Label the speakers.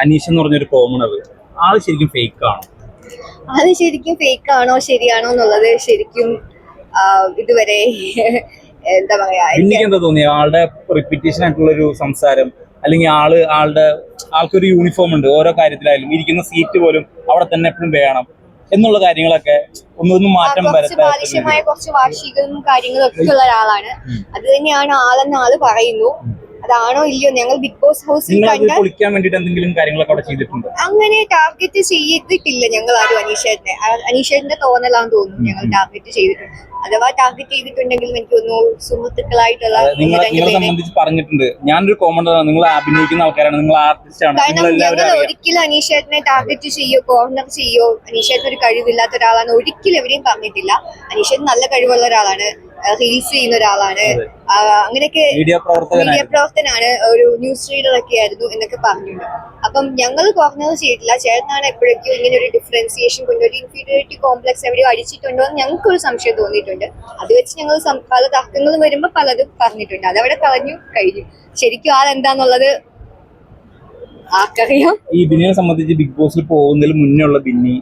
Speaker 1: അനീഷ് എന്ന് പറഞ്ഞൊരു കോമണർ, ആള് ശരിക്കും ഫേക്ക് ആണോ?
Speaker 2: അത് ശരിക്കും ഫേക്ക് ആണോ ശരിയാണോ എന്നുള്ളത് ശരിക്കും ഇതുവരെ എന്താ പറയാ,
Speaker 1: എനിക്ക് എന്താ തോന്നിയ ആളുടെ റിപ്പീറ്റേഷൻ ആയിട്ടുള്ള ഒരു സംസാരം, അല്ലെങ്കിൽ ആൾക്കൊരു യൂണിഫോം ഉണ്ട്, ഓരോ കാര്യത്തിലായാലും ഇരിക്കുന്ന സീറ്റ് പോലും അവിടെ തന്നെ എപ്പോഴും വേണം എന്നുള്ള കാര്യങ്ങളൊക്കെ ഒന്നും മാറ്റം
Speaker 2: കുറച്ച് ബാലിശമായ കുറച്ച് വാശികളും കാര്യങ്ങളും ഒക്കെ ഉള്ള ഒരാളാണ്. അത് തന്നെയാണ് ആളെന്ന് ആള് പറയുന്നു. അതാണോ ഇല്ലയോ ഞങ്ങൾ ബിഗ് ബോസ് ഹൗസിൽ
Speaker 1: പൊളിക്കാൻ വേണ്ടിട്ട് എന്തെങ്കിലും കാര്യങ്ങളൊക്കെ അവിടെ ചെയ്തിട്ടുണ്ട്?
Speaker 2: അങ്ങനെ ടാർഗറ്റ് ചെയ്തിട്ടില്ല ഞങ്ങൾ ആരും അനീഷേട്ടനെ. അനീഷേട്ടന്റെ തോന്നലാന്ന് തോന്നുന്നു ഞങ്ങൾ ടാർഗറ്റ് ചെയ്തിട്ടുണ്ട്. അഥവാ ടാർഗറ്റ് ചെയ്തിട്ടുണ്ടെങ്കിലും എനിക്ക് തോന്നുന്നു സുഹൃത്തുക്കളായിട്ടുള്ള
Speaker 1: നിങ്ങളെ സംബന്ധിച്ച് പറഞ്ഞിട്ടുണ്ട്, ഞാനൊരു കോമൺ, നിങ്ങൾ അഭിനയിക്കുന്ന ആൾക്കാരാണ്, നിങ്ങൾ ആർട്ടിസ്റ്റ് ആണ്.
Speaker 2: കാരണം ഞങ്ങൾ ഒരിക്കലും അനീഷേട്ടനെ ടാർഗറ്റ് ചെയ്യോ കോർണർ ചെയ്യോ അനീഷേട്ടൻ ഒരു കഴിവില്ലാത്ത ഒരാളാണ് ഒരിക്കലും എവിടെയും പറഞ്ഞിട്ടില്ല. അനീഷേട്ടൻ നല്ല കഴിവുള്ള ഒരാളാണ്, റീൽസ് ചെയ്യുന്ന ഒരാളാണ്, അങ്ങനെയൊക്കെ മീഡിയ പ്രവർത്തനാണ്, ഒരു ന്യൂസ് റീഡർ ഒക്കെ ആയിരുന്നു എന്നൊക്കെ പറഞ്ഞിട്ടുണ്ട്. അപ്പം ഞങ്ങൾ കോർണർ ചെയ്തിട്ടില്ല. ചേട്ടനാണ് എപ്പോഴേക്കും ഇങ്ങനെ ഒരു ഡിഫറൻസിയേഷൻ കൊണ്ടൊരു ഇൻഫീരിയോറിറ്റി കോംപ്ലക്സ് എവിടെയോ അടിച്ചിട്ടുണ്ടോ എന്ന് ഞങ്ങൾക്കൊരു സംശയം തോന്നിയിട്ടുണ്ട്. അത് വെച്ച് ഞങ്ങൾ പല തർക്കങ്ങളും വരുമ്പോൾ പലതും പറഞ്ഞിട്ടുണ്ട്. അതവിടെ കളഞ്ഞു കഴിഞ്ഞു. ശരിക്കും ആളെന്താന്നുള്ളത് ആർക്കറിയാം.
Speaker 1: ഈ ബിന്നിയെ സംബന്ധിച്ച് ബിഗ് ബോസിൽ പോകുന്നതിന് മുന്നേ ഉള്ള ബിന്നി